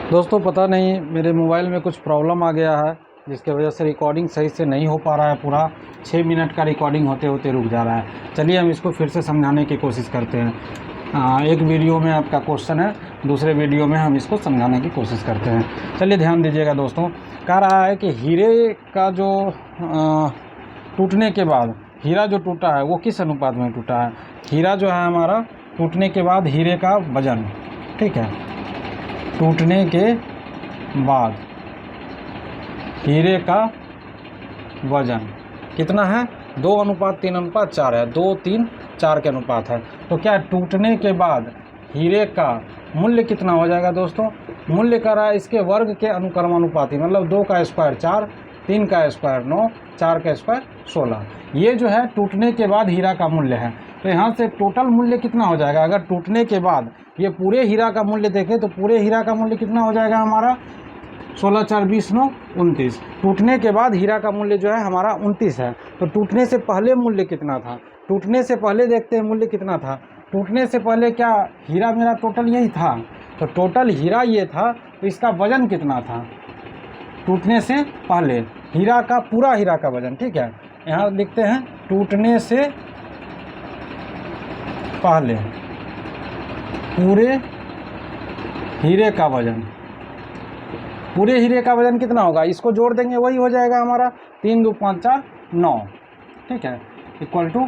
दोस्तों पता नहीं मेरे मोबाइल में कुछ प्रॉब्लम आ गया है, जिसकी वजह से रिकॉर्डिंग सही से नहीं हो पा रहा है। पूरा 6 मिनट का रिकॉर्डिंग होते होते रुक जा रहा है। चलिए हम इसको फिर से समझाने की कोशिश करते हैं। एक वीडियो में आपका क्वेश्चन है, दूसरे वीडियो में हम इसको समझाने की कोशिश करते हैं। चलिए ध्यान दीजिएगा दोस्तों। कह रहा है कि हीरे का जो टूटने के बाद, हीरा जो टूटा है वो किस अनुपात में टूटा है। हीरा जो है हमारा टूटने के बाद हीरे का वजन, ठीक है, टूटने के बाद हीरे का वजन कितना है, 2:3:4 है, 2:3:4 के अनुपात है। तो क्या टूटने के बाद हीरे का मूल्य कितना हो जाएगा दोस्तों। मूल्य कर रहा है इसके वर्ग के अनुक्रमानुपाती, मतलब 2 का स्क्वायर 4, 3 का स्क्वायर 9, 4 का स्क्वायर 16। ये जो है टूटने के बाद हीरा का मूल्य है। तो यहाँ से टोटल मूल्य कितना हो जाएगा, अगर टूटने के बाद ये पूरे हीरा का मूल्य देखें तो पूरे हीरा का मूल्य कितना हो जाएगा हमारा 16 4 20 9 29। टूटने के बाद हीरा का मूल्य जो है हमारा 29 है। तो टूटने से पहले मूल्य कितना था, टूटने से पहले देखते हैं मूल्य कितना था। टूटने से पहले क्या हीरा मेरा टोटल यही था, तो टोटल हीरा ये था, तो इसका वजन कितना था टूटने से पहले, हीरा का पूरा हीरा का वजन, ठीक है। यहाँ लिखते हैं टूटने से पहले पूरे हीरे का वजन। पूरे हीरे का वजन कितना होगा, इसको जोड़ देंगे वही हो जाएगा हमारा 3 2 5 4 9, ठीक है, इक्वल टू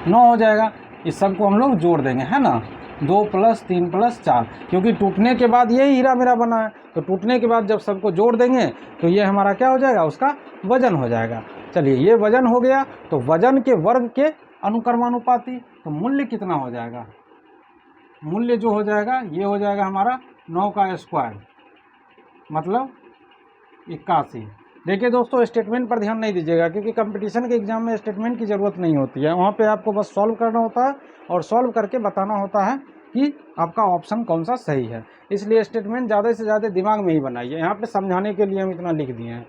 9 हो जाएगा। इस सब को हम लोग जोड़ देंगे, है ना, 2 + 3 + 4, क्योंकि टूटने के बाद यही हीरा मेरा बना है। तो टूटने के बाद जब सबको जोड़ देंगे तो ये हमारा क्या हो जाएगा, उसका वजन हो जाएगा। चलिए ये वजन हो गया, तो वजन के वर्ग के अनुक्रमानुपाती, तो मूल्य कितना हो जाएगा, मूल्य जो हो जाएगा ये हो जाएगा हमारा 9 का स्क्वायर, मतलब 81। देखिए दोस्तों स्टेटमेंट पर ध्यान नहीं दीजिएगा, क्योंकि कंपटीशन के एग्जाम में स्टेटमेंट की ज़रूरत नहीं होती है। वहाँ पे आपको बस सॉल्व करना होता है और सॉल्व करके बताना होता है कि आपका ऑप्शन कौन सा सही है। इसलिए स्टेटमेंट ज़्यादा से ज़्यादा दिमाग में ही बनाइए, यहाँ पे समझाने के लिए हम इतना लिख दिए हैं।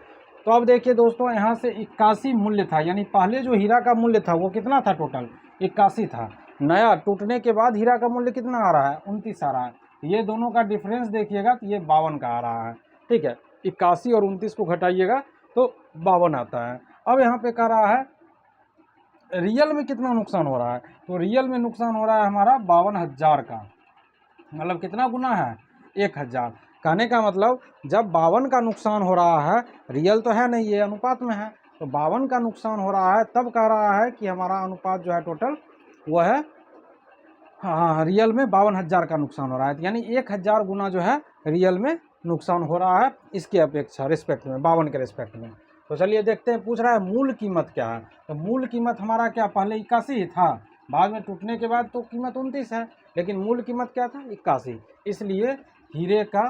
तो अब देखिए दोस्तों, यहाँ से 81 मूल्य था, यानी पहले जो हीरा का मूल्य था वो कितना था, टोटल 81 था। नया टूटने के बाद हीरा का मूल्य कितना आ रहा है, 29 आ रहा है। ये दोनों का डिफरेंस देखिएगा तो ये 52 का आ रहा है, ठीक है। 81 और 29 को घटाइएगा तो 52 आता है। अब यहाँ पे कह रहा है रियल में कितना नुकसान हो रहा है, तो रियल में नुकसान हो रहा है हमारा 52,000 का, मतलब कितना गुना है, 1000। कहने का मतलब जब 52 का नुकसान हो रहा है, रियल तो है नहीं, ये अनुपात में है, तो 52 का नुकसान हो रहा है, तब कह रहा है कि हमारा अनुपात जो है टोटल वो है, हाँ, रियल में 52,000 का नुकसान हो रहा है, यानी 1000 गुना जो है रियल में नुकसान हो रहा है इसके अपेक्षा, रिस्पेक्ट में, 52 के रिस्पेक्ट में। तो चलिए देखते हैं, पूछ रहा है मूल कीमत क्या है। तो मूल कीमत हमारा क्या, पहले 81 ही था, बाद में टूटने के बाद तो कीमत 29 है, लेकिन मूल कीमत क्या था, 81। इसलिए हीरे का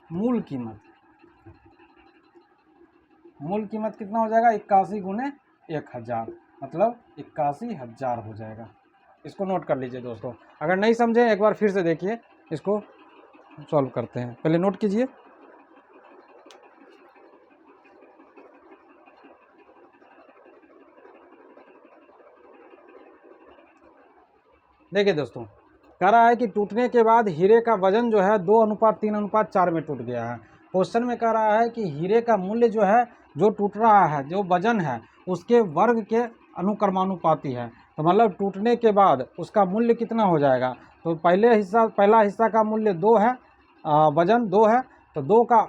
मूल कीमत, मूल कीमत कितना हो जाएगा, 81 गुने 1000, मतलब 81,000 हो जाएगा। इसको नोट कर लीजिए दोस्तों। अगर नहीं समझे एक बार फिर से देखिए, इसको सॉल्व करते हैं, पहले नोट कीजिए। देखिए दोस्तों, कह रहा है कि टूटने के बाद हीरे का वजन जो है 2:3:4 में टूट गया है। क्वेश्चन में कह रहा है कि हीरे का मूल्य जो है, जो टूट रहा है, जो वजन है, उसके वर्ग के अनुक्रमानुपाती है। तो मतलब टूटने के बाद उसका मूल्य कितना हो जाएगा। तो पहला हिस्सा का मूल्य 2 है, वजन 2 है, तो 2 का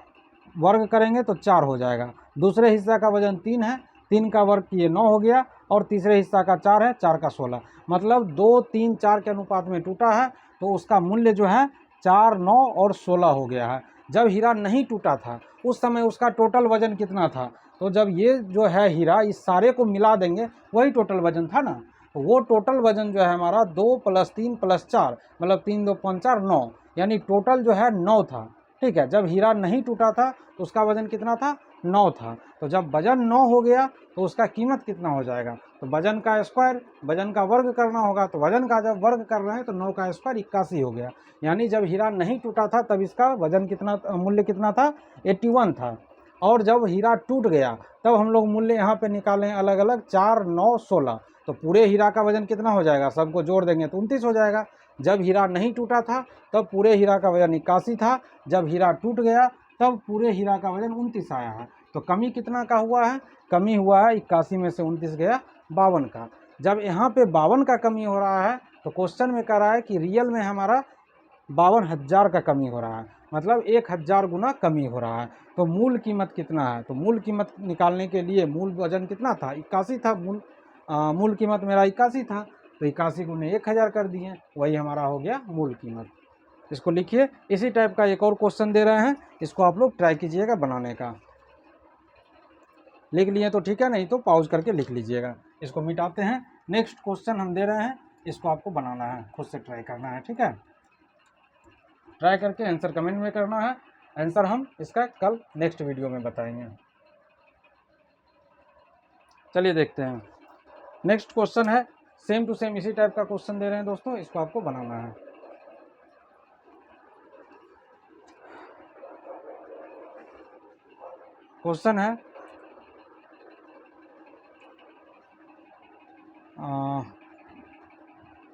वर्ग करेंगे तो 4 हो जाएगा। दूसरे हिस्सा का वजन 3 है, 3 का वर्ग किए 9 हो गया, और तीसरे हिस्सा का 4 है, 4 का 16, मतलब 2 3 4 के अनुपात में टूटा है। तो उसका मूल्य जो है 4 9 और 16 हो गया है। जब हीरा नहीं टूटा था उस समय उसका टोटल वजन कितना था, तो जब ये जो है हीरा इस सारे को मिला देंगे वही टोटल वजन था ना। तो वो टोटल वजन जो है हमारा 2 + 3 + 4, मतलब 3 2 5 4 9, यानी टोटल जो है 9 था, ठीक है। जब हीरा नहीं टूटा था तो उसका वजन कितना था, 9 था। तो जब वजन 9 हो गया तो उसका कीमत कितना हो जाएगा, तो वजन का स्क्वायर, वजन का वर्ग करना होगा। तो वजन का जब वर्ग कर रहे हैं तो 9 का स्क्वायर 81 हो गया। यानी जब हीरा नहीं टूटा था तब इसका वजन कितना, मूल्य कितना था, 81 था। और जब हीरा टूट गया तब हम लोग मूल्य यहाँ पे निकालें अलग अलग, 4 9 16। तो पूरे हीरा का वजन कितना हो जाएगा, सबको जोड़ देंगे तो 29 हो जाएगा। जब हीरा नहीं टूटा था तब पूरे हीरा का वजन 81 था, जब हीरा टूट गया तब पूरे हीरा का वजन 29 आया है। तो कमी कितना का हुआ है? कमी हुआ है 81 में से 29 गया 52 का। जब यहाँ पे 52 का कमी हो रहा है तो क्वेश्चन में कह रहा है कि रियल में हमारा 52,000 का कमी हो रहा है, मतलब 1000 गुना कमी हो रहा है। तो मूल कीमत कितना है? तो मूल कीमत निकालने के लिए मूल वजन कितना था? 81 था। मूल कीमत मेरा 81 था, तो 81 गुने 1000 कर दिए, वही हमारा हो गया मूल कीमत। इसको लिखिए। इसी टाइप का एक और क्वेश्चन दे रहे हैं, इसको आप लोग ट्राई कीजिएगा बनाने का। लिख लिए तो ठीक है, नहीं तो पॉज करके लिख लीजिएगा। इसको मिटाते हैं। नेक्स्ट क्वेश्चन हम दे रहे हैं, इसको आपको बनाना है, खुद से ट्राई करना है, ठीक है। ट्राई करके आंसर कमेंट में करना है। आंसर हम इसका कल नेक्स्ट वीडियो में बताएंगे। चलिए देखते हैं। नेक्स्ट क्वेश्चन है सेम टू सेम, इसी टाइप का क्वेश्चन दे रहे हैं दोस्तों, इसको आपको बनाना है। क्वेश्चन है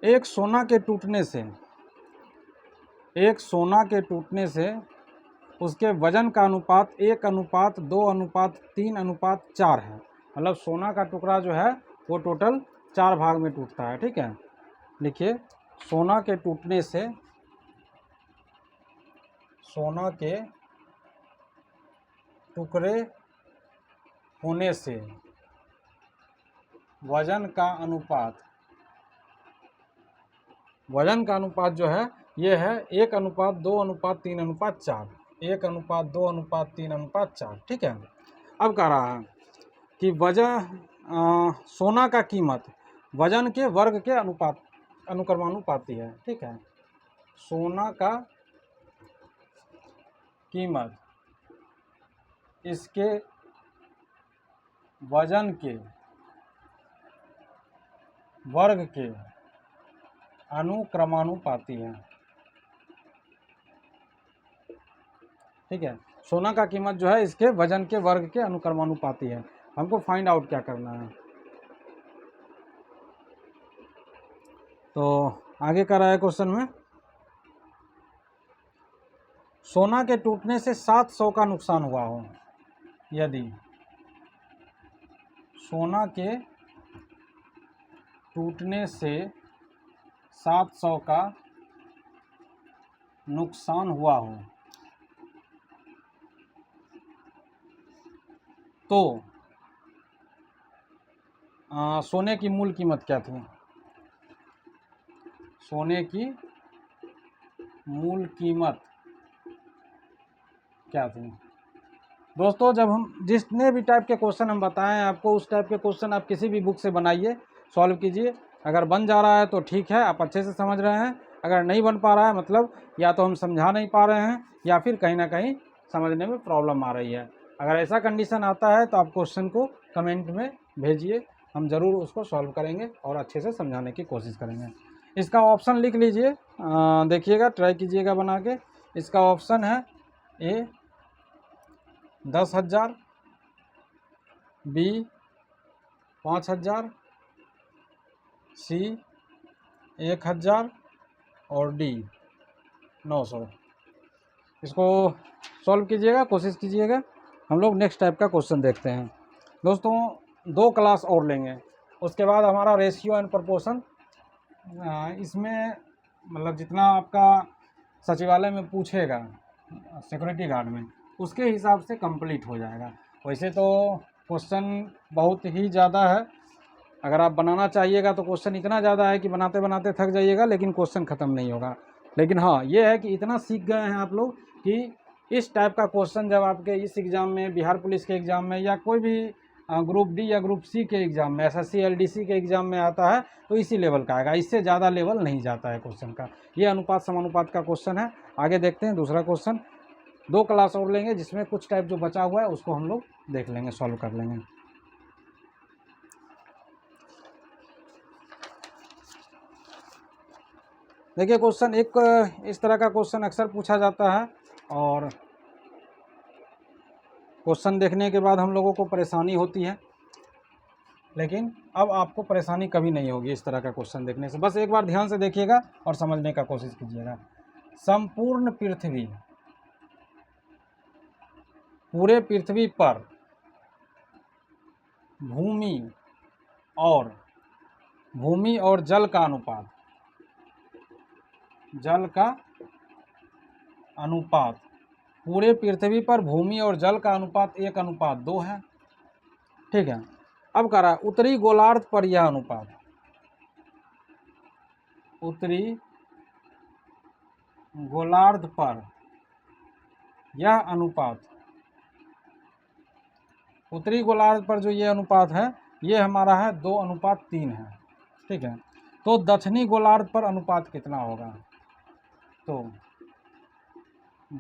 एक सोना के टूटने से उसके वजन का अनुपात 1:2:3:4 है। मतलब सोना का टुकड़ा जो है वो टोटल 4 भाग में टूटता है, ठीक है। लिखिए, सोना के टुकड़े होने से वजन का अनुपात जो है ये है 1:2:3:4, 1:2:3:4, ठीक है। अब कह रहा है कि सोना का कीमत वजन के वर्ग के अनुक्रमानुपाती है, ठीक है। सोना का कीमत इसके वजन के वर्ग के अनुक्रमानुपाती है, ठीक है। सोना का कीमत जो है इसके वजन के वर्ग के अनुक्रमानुपाती है। हमको फाइंड आउट क्या करना है, तो आगे कर रहा है क्वेश्चन में, सोना के टूटने से 700 का नुकसान हुआ हो। यदि सोना के टूटने से 700 का नुकसान हुआ हो तो सोने की मूल कीमत क्या थी? सोने की मूल कीमत क्या थी? दोस्तों, जब हम जितने भी टाइप के क्वेश्चन हम बताएं आपको, उस टाइप के क्वेश्चन आप किसी भी बुक से बनाइए, सॉल्व कीजिए। अगर बन जा रहा है तो ठीक है, आप अच्छे से समझ रहे हैं। अगर नहीं बन पा रहा है, मतलब या तो हम समझा नहीं पा रहे हैं या फिर कहीं ना कहीं समझने में प्रॉब्लम आ रही है। अगर ऐसा कंडीशन आता है तो आप क्वेश्चन को कमेंट में भेजिए, हम ज़रूर उसको सॉल्व करेंगे और अच्छे से समझाने की कोशिश करेंगे। इसका ऑप्शन लिख लीजिए, देखिएगा, ट्राई कीजिएगा बना के। इसका ऑप्शन है ए 10,000, बी 5,000, सी 1,000 और डी 900। इसको सॉल्व कीजिएगा, कोशिश कीजिएगा। हम लोग नेक्स्ट टाइप का क्वेश्चन देखते हैं। दोस्तों, 2 क्लास और लेंगे, उसके बाद हमारा रेशियो एंड प्रोपोर्शन, इसमें मतलब जितना आपका सचिवालय में पूछेगा सिक्योरिटी गार्ड में, उसके हिसाब से कंप्लीट हो जाएगा। वैसे तो क्वेश्चन बहुत ही ज़्यादा है, अगर आप बनाना चाहिएगा तो क्वेश्चन इतना ज़्यादा है कि बनाते बनाते थक जाइएगा, लेकिन क्वेश्चन ख़त्म नहीं होगा। लेकिन हाँ, ये है कि इतना सीख गए हैं आप लोग कि इस टाइप का क्वेश्चन जब आपके इस एग्ज़ाम में, बिहार पुलिस के एग्ज़ाम में, या कोई भी ग्रुप डी या ग्रुप सी के एग्ज़ाम में, SSC LDC के एग्ज़ाम में आता है तो इसी लेवल का आएगा, इससे ज़्यादा लेवल नहीं जाता है क्वेश्चन का। ये अनुपात समानुपात का क्वेश्चन है। आगे देखते हैं दूसरा क्वेश्चन। 2 क्लास और लेंगे, जिसमें कुछ टाइप जो बचा हुआ है उसको हम लोग देख लेंगे, सॉल्व कर लेंगे। देखिए, क्वेश्चन एक इस तरह का क्वेश्चन अक्सर पूछा जाता है, और क्वेश्चन देखने के बाद हम लोगों को परेशानी होती है। लेकिन अब आपको परेशानी कभी नहीं होगी इस तरह का क्वेश्चन देखने से। बस एक बार ध्यान से देखिएगा और समझने का कोशिश कीजिएगा। संपूर्ण पृथ्वी, पूरे पृथ्वी पर भूमि और जल का अनुपात, जल का अनुपात, पूरे पृथ्वी पर भूमि और जल का अनुपात 1:2 है। ठीक है। अब कह रहा है उत्तरी गोलार्ध पर यह अनुपात, उत्तरी गोलार्ध पर यह अनुपात, उत्तरी गोलार्ध पर जो ये अनुपात है ये हमारा है 2:3 है। ठीक है। तो दक्षिणी गोलार्ध पर अनुपात कितना होगा? तो